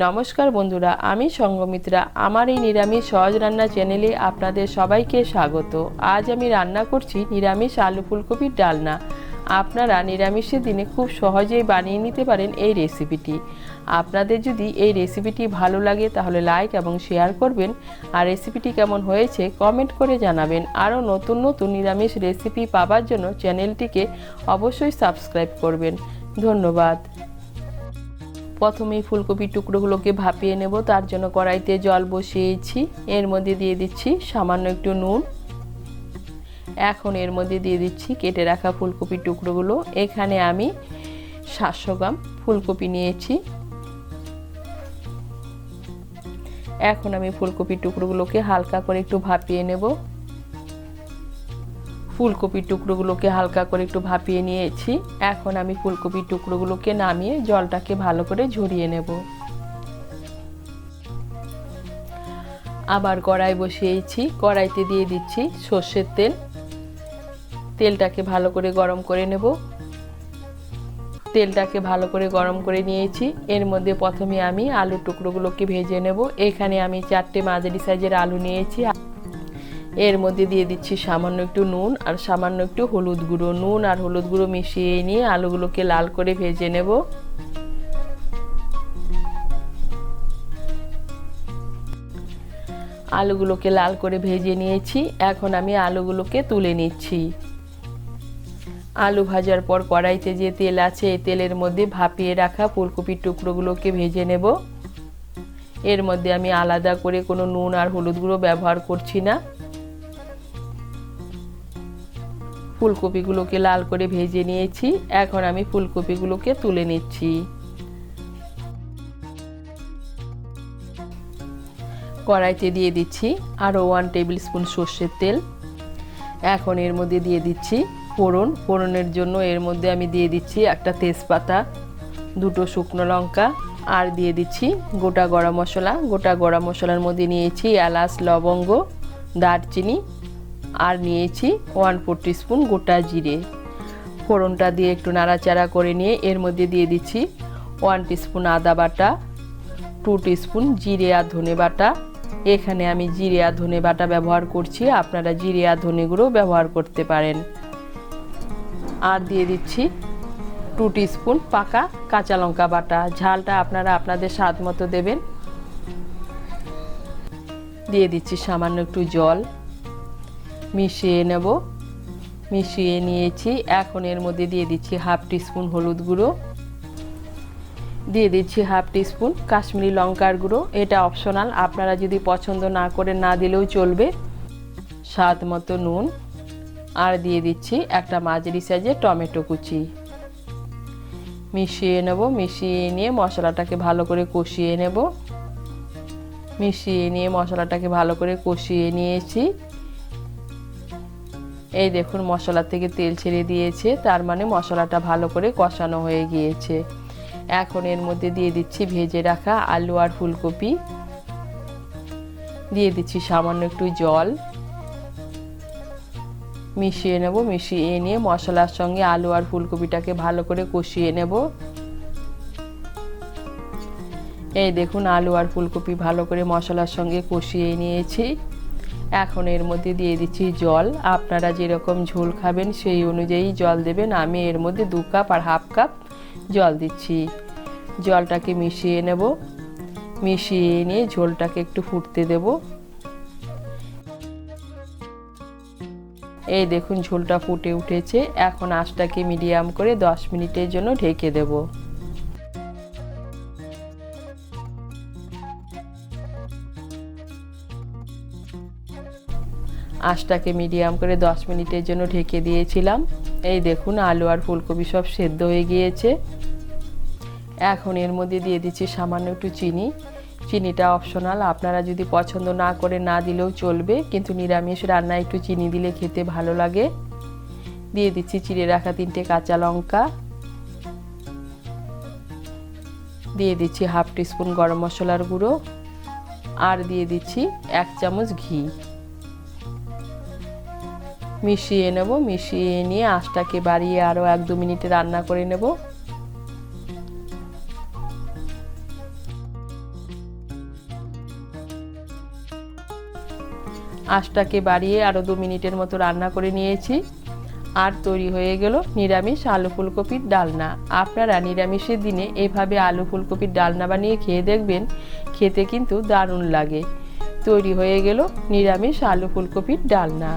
নমস্কার বন্ধুরা, আমি সঙ্গমিত্রা। আমার এই নিরামিষ সহজ রান্না চ্যানেলে আপনাদের সবাইকে স্বাগত। আজ আমি রান্না করছি নিরামিষ আলু ফুলকপির ডালনা। আপনারা নিরামিষের দিনে খুব সহজেই বানিয়ে নিতে পারেন এই রেসিপিটি। আপনাদের যদি এই রেসিপিটি ভালো লাগে তাহলে লাইক এবং শেয়ার করবেন, আর রেসিপিটি কেমন হয়েছে কমেন্ট করে জানাবেন। আরও নতুন নতুন নিরামিষ রেসিপি পাওয়ার জন্য চ্যানেলটিকে অবশ্যই সাবস্ক্রাইব করবেন। ধন্যবাদ। প্রথমেই ফুলকপির টুকরোগুলোকে ভাপিয়ে নেব। তার জন্য কড়াইতে জল বসিয়েছি। এর মধ্যে দিয়ে দিচ্ছি সামান্য একটু নুন। এখন এর মধ্যে দিয়ে দিচ্ছি কেটে রাখা ফুলকপির টুকরোগুলো। এখানে আমি 700 গ্রাম ফুলকপি নিয়েছি। এখন আমি ফুলকপির টুকরোগুলোকে হালকা করে একটু ভাপিয়ে নেব। ফুলকপির টুকরোগুলোকে হালকা করে একটু ভাপিয়ে নিয়েছি। এখন আমি ফুলকপির টুকরোগুলোকে নামিয়ে জলটাকে ভালো করে ঝরিয়ে নেব। আবার কড়াই বসিয়েছি। কড়াইতে দিয়ে দিচ্ছি সর্ষের তেল। তেলটাকে ভালো করে গরম করে নেব। তেলটাকে ভালো করে গরম করে নিয়েছি। এর মধ্যে প্রথমে আমি আলুর টুকরোগুলোকে ভেজে নেব। এখানে আমি 4টে মাঝারি সাইজের আলু নিয়েছি। এর মধ্যে দিয়ে দিচ্ছি সামান্য একটু নুন আর সামান্য একটু হলুদ গুঁড়ো। নুন আর হলুদ গুঁড়ো মিশিয়ে নিয়ে আলুগুলোকে লাল করে ভেজে নেব। আলুগুলোকে লাল করে ভেজে নিয়েছি। এখন আমি আলুগুলোকে তুলে নিচ্ছি। আলু ভাজার পর কড়াইতে যে তেল আছে এই তেলের মধ্যে ভাপিয়ে রাখা ফুলকপির টুকরোগুলোকে ভেজে নেব। এর মধ্যে আমি আলাদা করে কোনো নুন আর হলুদ গুঁড়ো ব্যবহার করছি না। ফুলকপিগুলোকে লাল করে ভেজে নিয়েছি। এখন আমি ফুলকপিগুলোকে তুলে নিচ্ছি। কড়াইতে দিয়ে দিচ্ছি আরও 1 টেবিল স্পুন সর্ষের তেল। এখন এর মধ্যে দিয়ে দিচ্ছি ফোড়ন। ফোড়নের জন্য এর মধ্যে আমি দিয়ে দিচ্ছি একটা তেজপাতা, 2টো শুকনো লঙ্কা, আর দিয়ে দিচ্ছি গোটা গরম মশলা। গোটা গরম মশলার মধ্যে নিয়েছি এলাচ, লবঙ্গ, দারচিনি, আর নিয়েছি 1/4 টিস্পুন গোটা জিরে। ফোড়নটা দিয়ে একটু নাড়াচাড়া করে নিয়ে এর মধ্যে দিয়ে দিচ্ছি 1 টিস্পুন আদা বাটা, 2 টিস্পুন জিরে আর ধনে বাটা। এখানে আমি জিরে আর ধনে বাটা ব্যবহার করছি, আপনারা জিরে আর ধনে গুঁড়ো ব্যবহার করতে পারেন। আর দিয়ে দিচ্ছি 2 টিস্পুন পাকা কাঁচা লঙ্কা বাটা। ঝালটা আপনারা আপনাদের স্বাদ মতো দেবেন। দিয়ে দিচ্ছি সামান্য একটু জল, মিশিয়ে নেব। মিশিয়ে নিয়েছি। এখন এর মধ্যে দিয়ে দিচ্ছি 1/2 টিস্পুন হলুদ গুঁড়ো, দিয়ে দিচ্ছি 1/2 টিস্পুন কাশ্মীরি লঙ্কার গুঁড়ো। এটা অপশনাল, আপনারা যদি পছন্দ না করেন না দিলেও চলবে। স্বাদ মতো নুন, আর দিয়ে দিচ্ছি একটা মাঝারি সাইজের টমেটো কুচি। মিশিয়ে নেব। মিশিয়ে নিয়ে মশলাটাকে ভালো করে কষিয়ে নেব। মিশিয়ে নিয়ে মশলাটাকে ভালো করে কষিয়ে নিয়েছি। এই দেখুন মশলা থেকে তেল ছেড়ে দিয়েছে, তার মানে মশলাটা ভালো করে কষানো হয়ে গিয়েছে। এখন এর মধ্যে দিয়ে দিচ্ছি ভেজে রাখা আলু আর ফুলকপি। দিয়ে দিচ্ছি সামান্য একটু জল। মিশিয়ে নেব। মিশিয়ে নিয়ে মশলার সঙ্গে আলু আর ফুলকপিটাকে ভালো করে কষিয়ে নেব। এই দেখুন আলু আর ফুলকপি ভালো করে মশলার সঙ্গে কষিয়ে নিয়েছি। এখন এর মধ্যে দিয়ে দিচ্ছি জল। আপনারা যেরকম ঝোল খাবেন সেই অনুযায়ী জল দেবেন। আমি এর মধ্যে 2 কাপ আর 1/2 কাপ জল দিচ্ছি। জলটাকে মিশিয়ে নেব। মিশিয়ে নিয়ে ঝোলটাকে একটু ফুটতে দেব। এই দেখুন ঝোলটা ফুটে উঠেছে। এখন আঁচটাকে মিডিয়াম করে 10 মিনিটের জন্য ঢেকে দেব। আঁচটাকে মিডিয়াম করে 10 মিনিটের জন্য ঢেকে দিয়েছিলাম। এই দেখুন আলু আর ফুলকপি সব সেদ্ধ হয়ে গিয়েছে। এখন এর মধ্যে দিয়ে দিচ্ছি সামান্য একটু চিনি। চিনিটা অপশনাল, আপনারা যদি পছন্দ না করে না দিলেও চলবে, কিন্তু নিরামিষ রান্নায় একটু চিনি দিলে খেতে ভালো লাগে। দিয়ে দিচ্ছি চিড়ে রাখা 3টে কাঁচা লঙ্কা। দিয়ে দিচ্ছি 1/2 টিস্পুন গরম মশলার গুঁড়ো, আর দিয়ে দিচ্ছি 1 চামচ ঘি। মিশিয়ে নেব। মিশিয়ে নিয়ে আঁচটাকে বাড়িয়ে আরও 1-2 মিনিট রান্না করে নেব। আঁচটাকে বাড়িয়ে আরও 2 মিনিটের মতো রান্না করে নিয়েছি। আর তৈরি হয়ে গেল নিরামিষ আলু ফুলকপির ডালনা। আপনারা নিরামিষের দিনে এভাবে আলু ফুলকপির ডালনা বানিয়ে খেয়ে দেখবেন, খেতে কিন্তু দারুণ লাগে। তৈরি হয়ে গেল নিরামিষ আলু ফুলকপির ডালনা।